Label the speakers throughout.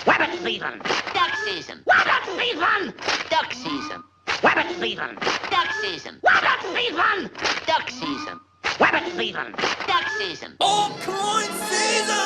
Speaker 1: Rabbit season. Duck season. Rabbit season. Duck season. Rabbit season. Duck season. Rabbit season. Duck season. Rabbit season. Duck season.
Speaker 2: Altcoin season!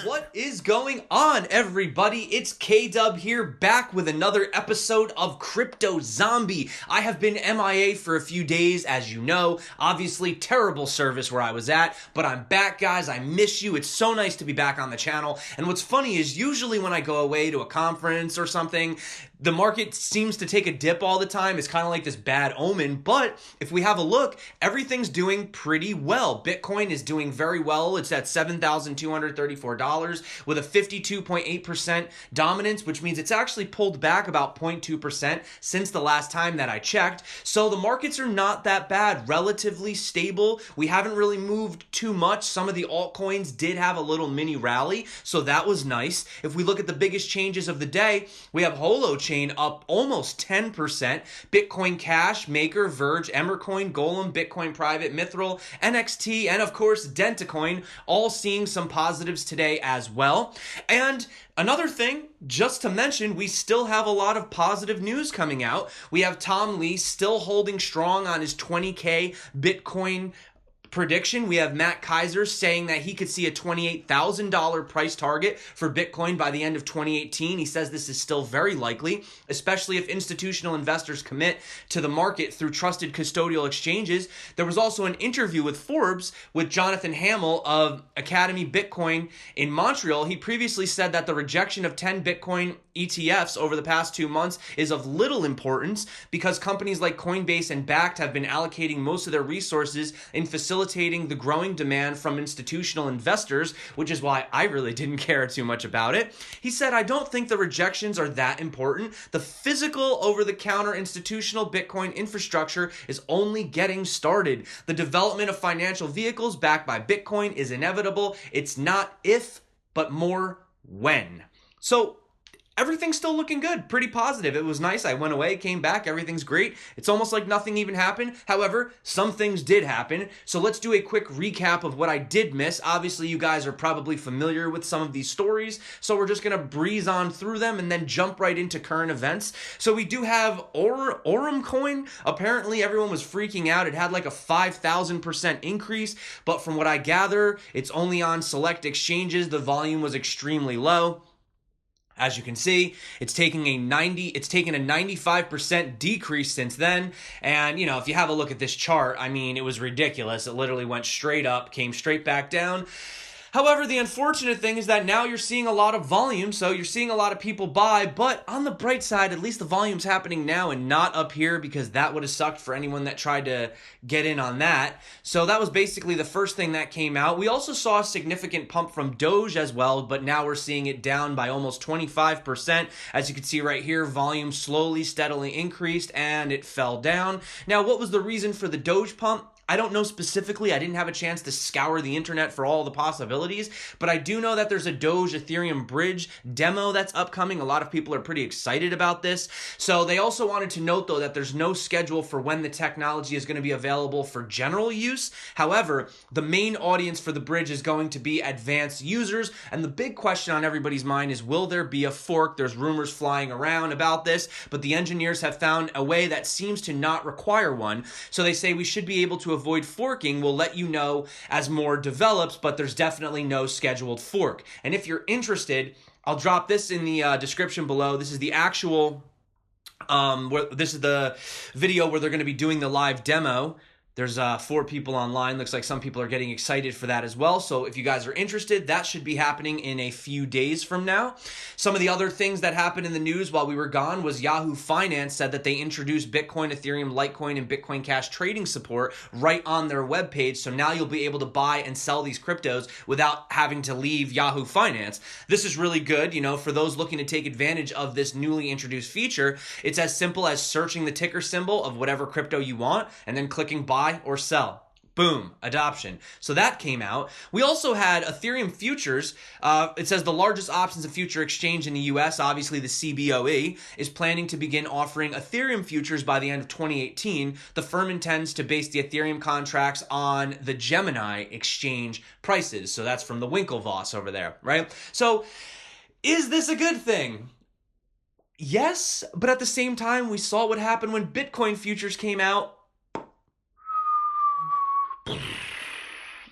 Speaker 2: What is going on, everybody? It's K-Dub here, back with another episode of Crypto Zombie. I have been MIA for a few days, as you know. Obviously, terrible service where I was at, but I'm back, guys. I miss you. It's so nice to be back on the channel. And what's funny is usually when I go away to a conference or something, the market seems to take a dip all the time. It's kind of like this bad omen, but if we have a look, everything's doing pretty well. Bitcoin is doing very well. It's at $7,234 with a 52.8% dominance, which means it's actually pulled back about 0.2% since the last time that I checked. So the markets are not that bad, relatively stable. We haven't really moved too much. Some of the altcoins did have a little mini rally, so that was nice. If we look at the biggest changes of the day, we have Holochain up almost 10%, Bitcoin Cash, Maker, Verge, Emmercoin, Golem, Bitcoin Private, Mithril, NXT, and of course Dentacoin, all seeing some positives today as well. And another thing, just to mention, we still have a lot of positive news coming out. We have Tom Lee still holding strong on his 20K Bitcoin prediction. We have Matt Kaiser saying that he could see a $28,000 price target for Bitcoin by the end of 2018. He says this is still very likely, especially if institutional investors commit to the market through trusted custodial exchanges. There was also an interview with Forbes with Jonathan Hamill of Academy Bitcoin in Montreal. He previously said that the rejection of 10 Bitcoin ETFs over the past 2 months is of little importance because companies like Coinbase and Bakkt have been allocating most of their resources in facilitating the growing demand from institutional investors, which is why I really didn't care too much about it. He said, I don't think the rejections are that important. The physical over-the-counter institutional Bitcoin infrastructure is only getting started. The development of financial vehicles backed by Bitcoin is inevitable. It's not if, but more when. So everything's still looking good, pretty positive. It was nice. I went away, came back, everything's great. It's almost like nothing even happened. However, some things did happen. So let's do a quick recap of what I did miss. Obviously, you guys are probably familiar with some of these stories, so we're just going to breeze on through them and then jump right into current events. So we do have AurumCoin. Apparently, everyone was freaking out. It had like a 5,000% increase, but from what I gather, it's only on select exchanges. The volume was extremely low. As you can see, it's taken a 95% decrease since then. And, you know, if you have a look at this chart, I mean, it was ridiculous. It literally went straight up, came straight back down. However, the unfortunate thing is that now you're seeing a lot of volume, so you're seeing a lot of people buy, but on the bright side, at least the volume's happening now and not up here because that would have sucked for anyone that tried to get in on that. So that was basically the first thing that came out. We also saw a significant pump from Doge as well, but now we're seeing it down by almost 25%. As you can see right here, volume slowly, steadily increased and it fell down. Now, what was the reason for the Doge pump? I don't know specifically. I didn't have a chance to scour the internet for all the possibilities, but I do know that there's a Doge Ethereum bridge demo that's upcoming. A lot of people are pretty excited about this. So they also wanted to note, though, that there's no schedule for when the technology is going to be available for general use. However, the main audience for the bridge is going to be advanced users, and the big question on everybody's mind is, will there be a fork? There's rumors flying around about this, but the engineers have found a way that seems to not require one. So they say we should be able to avoid forking. We'll let you know as more develops, but there's definitely no scheduled fork. And if you're interested, I'll drop this in the description below. This is the actual, this is the video where they're going to be doing the live demo. There's 4 people online. Looks like some people are getting excited for that as well. So if you guys are interested, that should be happening in a few days from now. Some of the other things that happened in the news while we were gone was Yahoo Finance said that they introduced Bitcoin, Ethereum, Litecoin, and Bitcoin Cash trading support right on their webpage. So now you'll be able to buy and sell these cryptos without having to leave Yahoo Finance. This is really good, you know, for those looking to take advantage of this newly introduced feature. It's as simple as searching the ticker symbol of whatever crypto you want and then clicking buy or sell. Boom, adoption. So that came out. We also had Ethereum futures. It says the largest options and future exchange in the US, obviously the CBOE, is planning to begin offering Ethereum futures by the end of 2018. The firm intends to base the Ethereum contracts on the Gemini exchange prices. So that's from the Winklevoss over there, right? So Is this a good thing? Yes, but at the same time, we saw what happened when Bitcoin futures came out.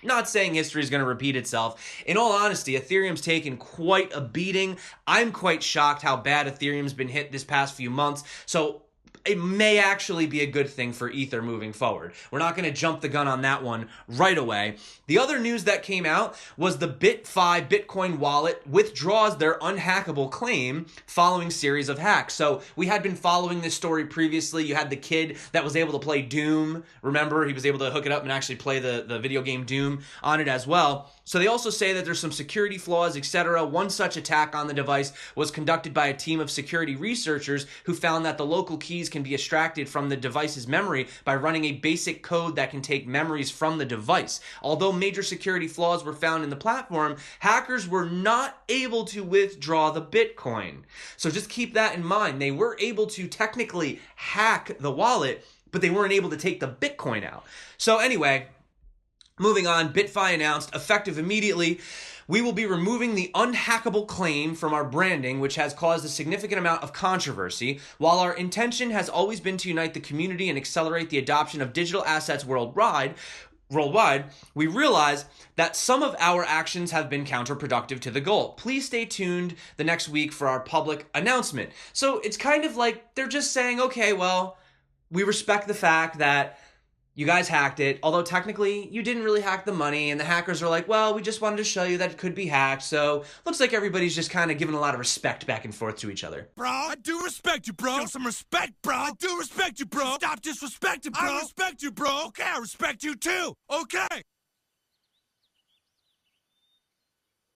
Speaker 2: Not saying history is going to repeat itself. In all honesty, Ethereum's taken quite a beating. I'm quite shocked how bad Ethereum's been hit this past few months. So it may actually be a good thing for Ether moving forward. We're not going to jump the gun on that one right away. The other news that came out was the Bitfi Bitcoin wallet withdraws their unhackable claim following series of hacks. So we had been following this story previously. You had the kid that was able to play Doom. Remember, he was able to hook it up and actually play the video game Doom on it as well. So they also say that there's some security flaws, etc. One such attack on the device was conducted by a team of security researchers who found that the local keys can be extracted from the device's memory by running a basic code that can take memories from the device. Although major security flaws were found in the platform, hackers were not able to withdraw the Bitcoin. So just keep that in mind. They were able to technically hack the wallet, but they weren't able to take the Bitcoin out. So anyway, moving on, Bitfi announced, effective immediately, we will be removing the unhackable claim from our branding, which has caused a significant amount of controversy. While our intention has always been to unite the community and accelerate the adoption of digital assets worldwide, we realize that some of our actions have been counterproductive to the goal. Please stay tuned the next week for our public announcement. So it's kind of like they're just saying, okay, well, we respect the fact that you guys hacked it, although technically you didn't really hack the money, and the hackers are like, well, we just wanted to show you that it could be hacked, so looks like everybody's just kind of giving a lot of respect back and forth to each other.
Speaker 3: Bro, I do respect you, bro. Show some respect, bro. I do respect you, bro. Stop disrespecting, bro. I respect you, bro. Okay, I respect you too. Okay.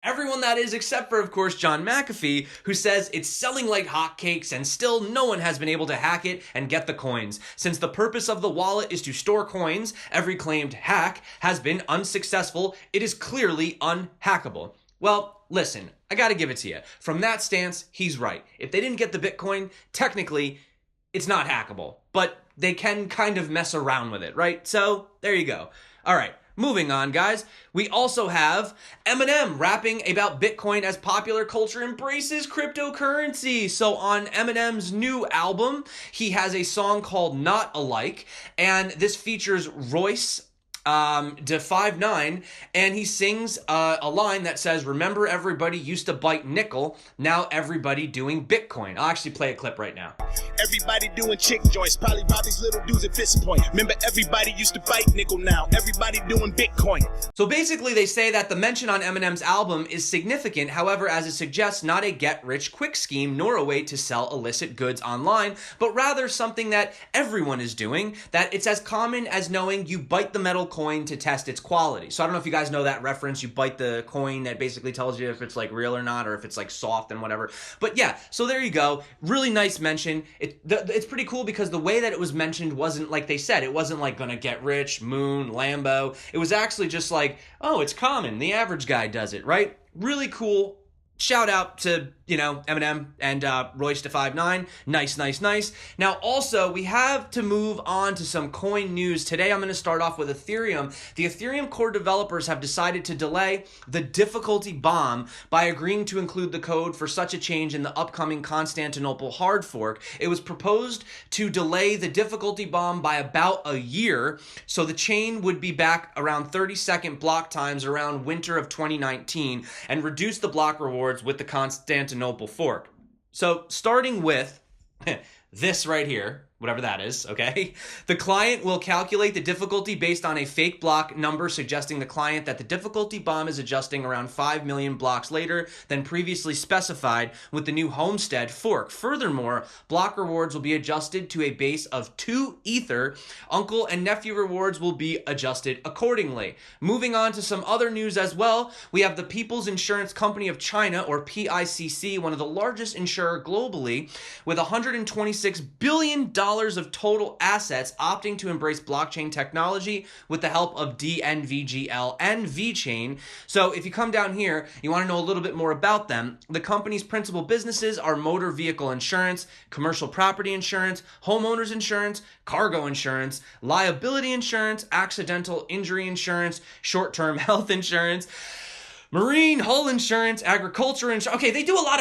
Speaker 2: Everyone that is, except for, of course, John McAfee, who says it's selling like hotcakes and still no one has been able to hack it and get the coins. Since the purpose of the wallet is to store coins, every claimed hack has been unsuccessful. It is clearly unhackable. Well, listen, I gotta give it to you. From that stance, he's right. If they didn't get the Bitcoin, technically, it's not hackable. But they can kind of mess around with it, right? So, there you go. All right. Moving on, guys, we also have Eminem rapping about Bitcoin as popular culture embraces cryptocurrency. So on Eminem's new album, he has a song called Not Alike, and this features Royce de 5'9", and he sings a line that says, remember everybody used to bite nickel, now everybody doing Bitcoin. I'll actually play a clip right now.
Speaker 4: Everybody doing chick joints, probably rob these little dudes at Fist Point. Remember everybody used to bite nickel, now everybody doing Bitcoin.
Speaker 2: So basically they say that the mention on Eminem's album is significant, however, as it suggests not a get-rich-quick scheme nor a way to sell illicit goods online, but rather something that everyone is doing, that it's as common as knowing you bite the metal coin to test its quality. So I don't know if you guys know that reference. You bite the coin that basically tells you if it's like real or not, or if it's like soft and whatever. But yeah, so there you go. Really nice mention. It's pretty cool because the way that it was mentioned wasn't like they said. It wasn't like gonna get rich, moon, Lambo. It was actually just like, oh, it's common. The average guy does it, right? Really cool. Shout out to, Eminem and Royce de 5'9". Nice. Now, also, we have to move on to some coin news. Today, I'm going to start off with Ethereum. The Ethereum core developers have decided to delay the difficulty bomb by agreeing to include the code for such a change in the upcoming Constantinople hard fork. It was proposed to delay the difficulty bomb by about a year, so the chain would be back around 30-second block times around winter of 2019 and reduce the block rewards with the Constantinople fork. So starting with this right here, whatever that is, okay? The client will calculate the difficulty based on a fake block number, suggesting the client that the difficulty bomb is adjusting around 5 million blocks later than previously specified with the new Homestead fork. Furthermore, block rewards will be adjusted to a base of 2 Ether. Uncle and nephew rewards will be adjusted accordingly. Moving on to some other news as well, we have the People's Insurance Company of China, or PICC, one of the largest insurer globally, with $126 billion of total assets, opting to embrace blockchain technology with the help of DNVGL and Vechain. So if you come down here, you want to know a little bit more about them. The company's principal businesses are motor vehicle insurance, commercial property insurance, homeowners insurance, cargo insurance, liability insurance, accidental injury insurance, short-term health insurance, Marine, hull insurance, agriculture insurance. Okay, they do a lot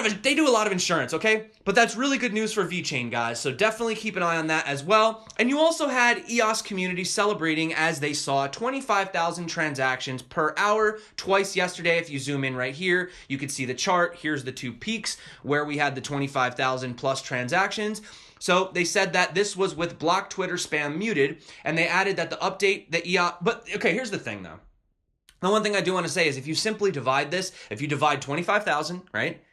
Speaker 2: of insurance, okay? But that's really good news for Vechain, guys. So definitely keep an eye on that as well. And you also had EOS community celebrating as they saw 25,000 transactions per hour twice yesterday. If you zoom in right here, you can see the chart. Here's the two peaks where we had the 25,000 plus transactions. So they said that this was with block Twitter spam muted, and they added that the update, the EOS, but okay, here's the thing though. The one thing I do want to say is if you simply divide this, if you divide 25,000, right,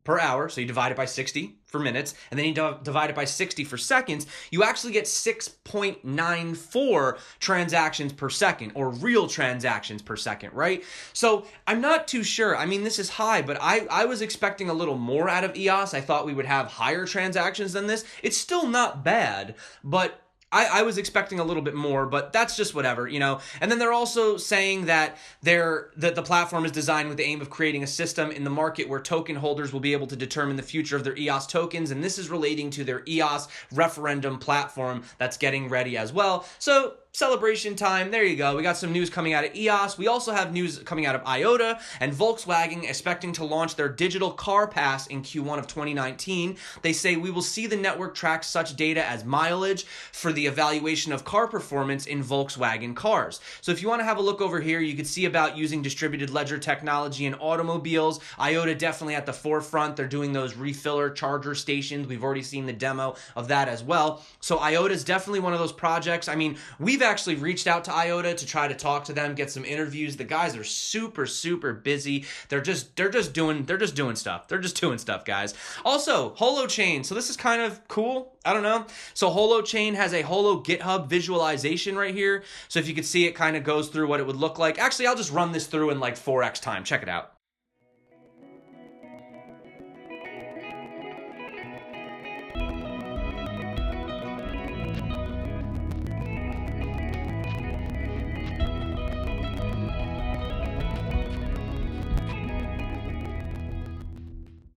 Speaker 2: per hour, so you divide it by 60 for minutes, and then you divide it by 60 for seconds, you actually get 6.94 transactions per second, or real transactions per second, right? So I'm not too sure. I mean, this is high, but I was expecting a little more out of EOS. I thought we would have higher transactions than this. It's still not bad, but I was expecting a little bit more, but that's just whatever, you know. And then they're also saying that the platform is designed with the aim of creating a system in the market where token holders will be able to determine the future of their EOS tokens, and this is relating to their EOS referendum platform that's getting ready as well. So celebration time. There you go. We got some news coming out of EOS. We also have news coming out of IOTA and Volkswagen expecting to launch their digital car pass in Q1 of 2019. They say we will see the network track such data as mileage for the evaluation of car performance in Volkswagen cars. So if you want to have a look over here, you can see about using distributed ledger technology in automobiles. IOTA definitely at the forefront. They're doing those refiller charger stations. We've already seen the demo of that as well. So IOTA is definitely one of those projects. I mean, we've actually reached out to IOTA to try to talk to them, get some interviews. The guys are super busy. They're just doing stuff. They're just doing stuff, guys. Also, Holochain. So this is kind of cool. I don't know. So Holochain has a Holo GitHub visualization right here. So if you could see, it kind of goes through what it would look like. Actually, I'll just run this through in like 4x time. Check it out.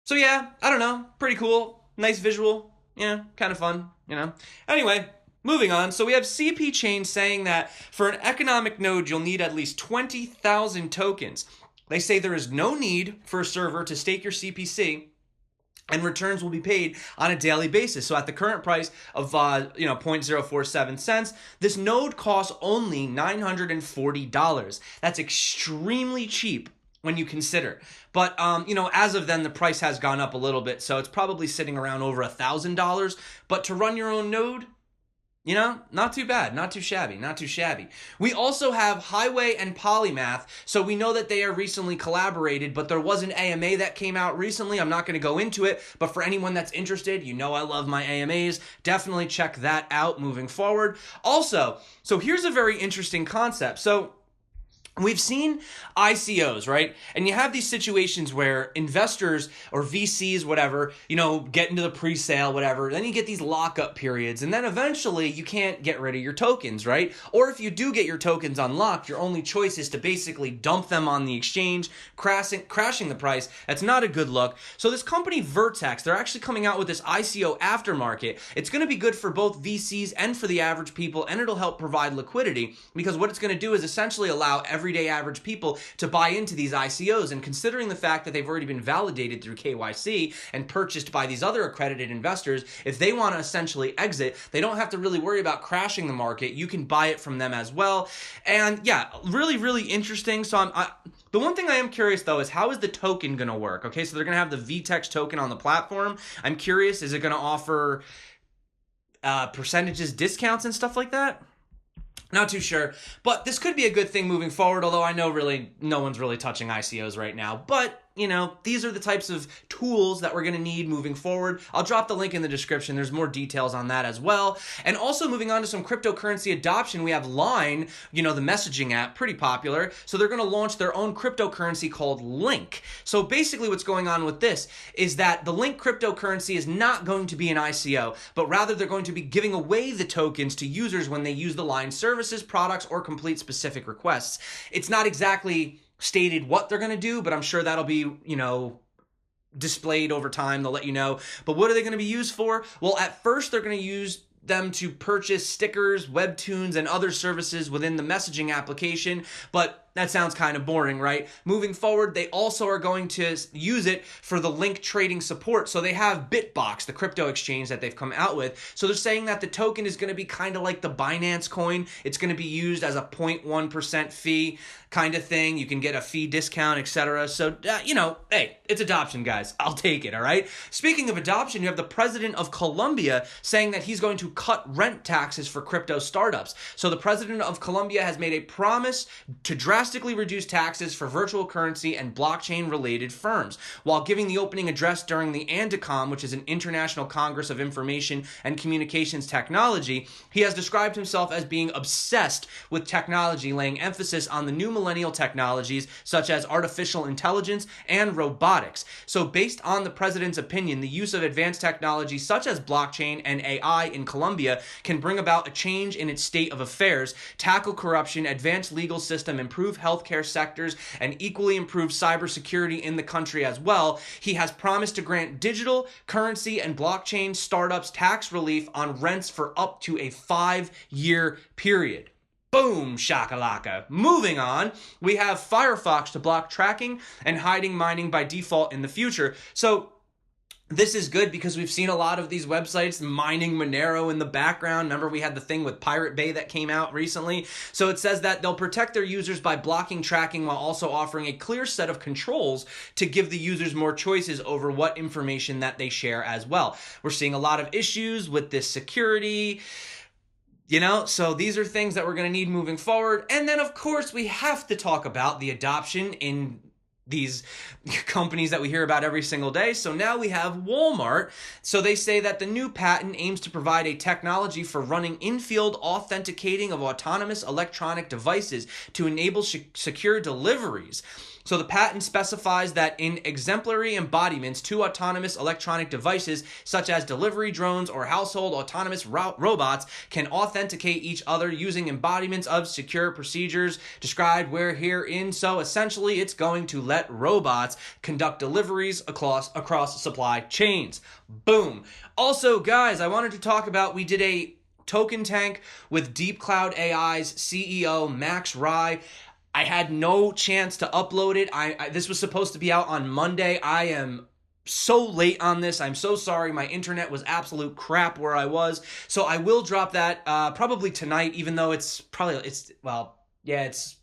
Speaker 2: So yeah, I don't know, pretty cool, nice visual, yeah, kind of fun, you know. Anyway, moving on. So we have CPChain saying that for an economic node, you'll need at least 20,000 tokens. They say there is no need for a server to stake your CPC, and returns will be paid on a daily basis. So at the current price of 0.047 cents, this node costs only $940. That's extremely cheap when you consider. But, as of then, the price has gone up a little bit, so it's probably sitting around over $1,000. But to run your own node, not too bad, not too shabby. We also have Hiway and Polymath, so we know that they are recently collaborated, but there was an AMA that came out recently. I'm not going to go into it, but for anyone that's interested, I love my AMAs. Definitely check that out moving forward. Also, so here's a very interesting concept. So we've seen ICOs, right? And you have these situations where investors or VCs, whatever, get into the pre-sale, whatever. Then you get these lockup periods. And then eventually you can't get rid of your tokens, right? Or if you do get your tokens unlocked, your only choice is to basically dump them on the exchange, crashing the price. That's not a good look. So this company Vertex, they're actually coming out with this ICO aftermarket. It's going to be good for both VCs and for the average people, and it'll help provide liquidity, because what it's going to do is essentially allow everyday average people to buy into these ICOs. And considering the fact that they've already been validated through KYC and purchased by these other accredited investors, if they want to essentially exit, they don't have to really worry about crashing the market. You can buy it from them as well. And yeah, really interesting. So the one thing I am curious though is, how is the token going to work? Okay, so they're going to have the VTEX token on the platform. I'm curious, is it going to offer percentages, discounts and stuff like that? Not too sure, but this could be a good thing moving forward, although I know really no one's really touching ICOs right now. But, these are the types of tools that we're going to need moving forward. I'll drop the link in the description. There's more details on that as well. And also moving on to some cryptocurrency adoption, we have Line, the messaging app, pretty popular. So they're going to launch their own cryptocurrency called Link. So basically what's going on with this is that the Link cryptocurrency is not going to be an ICO, but rather they're going to be giving away the tokens to users when they use the Line services, products, or complete specific requests. It's not exactly stated what they're going to do, but I'm sure that'll be, displayed over time. They'll let you know. But what are they going to be used for? Well, at first they're going to use them to purchase stickers, webtoons, and other services within the messaging application. But That sounds kind of boring, right? Moving forward, they also are going to use it for the link trading support. So they have Bitbox, the crypto exchange that they've come out with. So they're saying that the token is going to be kind of like the Binance coin. It's going to be used as a 0.1% fee kind of thing. You can get a fee discount, etc. So, you know, hey, it's adoption, guys. I'll take it, all right? Speaking of adoption, you have the president of Colombia saying that he's going to cut rent taxes for crypto startups. So the president of Colombia has made a promise to drastically reduce taxes for virtual currency and blockchain-related firms. While giving the opening address during the Andicom, which is an International Congress of Information and Communications Technology, he has described himself as being obsessed with technology, laying emphasis on the new millennial technologies such as artificial intelligence and robotics. So based on the president's opinion, the use of advanced technology such as blockchain and AI in Colombia can bring about a change in its state of affairs, tackle corruption, advance legal system, improve healthcare sectors, and equally improve cybersecurity in the country as well. He has promised to grant digital currency and blockchain startups tax relief on rents for up to a 5-year period. Boom, shakalaka. Moving on, we have Firefox to block tracking and hiding mining by default in the future. So this is good because we've seen a lot of these websites mining Monero in the background. Remember, we had the thing with Pirate Bay that came out recently. So it says that they'll protect their users by blocking tracking while also offering a clear set of controls to give the users more choices over what information that they share as well. We're seeing a lot of issues with this security. You know, so these are things that we're going to need moving forward. And then, of course, we have to talk about the adoption in these companies that we hear about every single day. So now we have Walmart. So they say that the new patent aims to provide a technology for running in-field authenticating of autonomous electronic devices to enable secure deliveries. So the patent specifies that in exemplary embodiments, 2 autonomous electronic devices, such as delivery drones or household autonomous robots, can authenticate each other using embodiments of secure procedures described where herein. So essentially, it's going to let robots conduct deliveries across supply chains. Boom. Also, guys, I wanted to talk about, we did a token tank with DeepCloud AI's CEO, Max Rye. I had no chance to upload it. This was supposed to be out on Monday. I am so late on this. I'm so sorry. My internet was absolute crap where I was. So I will drop that probably tonight, even though it's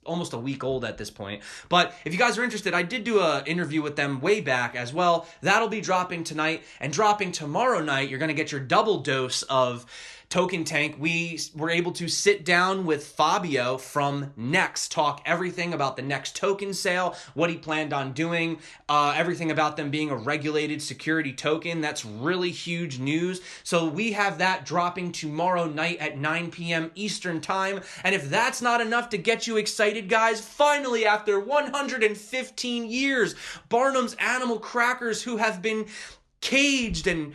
Speaker 2: almost a week old at this point. But if you guys are interested, I did do an interview with them way back as well. That'll be dropping tonight, and dropping tomorrow night, you're going to get your double dose of Token Tank. We were able to sit down with Fabio from Next, talk everything about the Next token sale, what he planned on doing, everything about them being a regulated security token. That's really huge news. So we have that dropping tomorrow night at 9 p.m. Eastern time. And if that's not enough to get you excited, guys, finally, after 115 years, Barnum's Animal Crackers, who have been caged and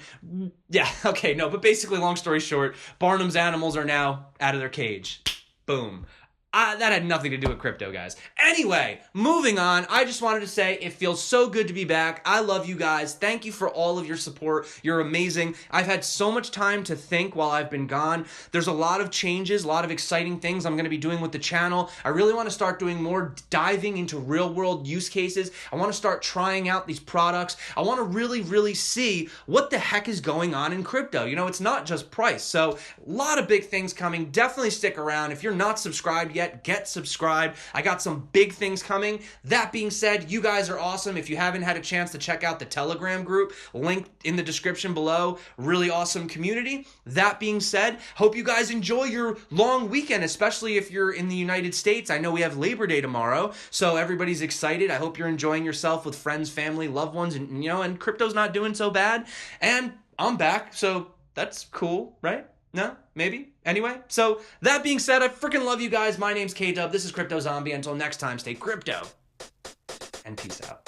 Speaker 2: but basically, long story short, Barnum's animals are now out of their cage. Boom. That had nothing to do with crypto, guys. Anyway, moving on, I just wanted to say it feels so good to be back. I love you guys. Thank you for all of your support. You're amazing. I've had so much time to think while I've been gone. There's a lot of changes, a lot of exciting things I'm going to be doing with the channel. I really want to start doing more diving into real-world use cases. I want to start trying out these products. I want to really, really see what the heck is going on in crypto. You know, it's not just price. So a lot of big things coming. Definitely stick around. If you're not subscribed yet, get subscribed. I got some big things coming. That being said, you guys are awesome. If you haven't had a chance to check out the Telegram group, linked in the description below, really awesome community. That being said, hope you guys enjoy your long weekend, especially if you're in the United States. I know we have Labor Day tomorrow, so everybody's excited. I hope you're enjoying yourself with friends, family, loved ones, and crypto's not doing so bad. And I'm back, so that's cool, right? No? Maybe? Anyway, so that being said, I freaking love you guys. My name's K-Dub. This is Crypto Zombie. Until next time, stay crypto. And peace out.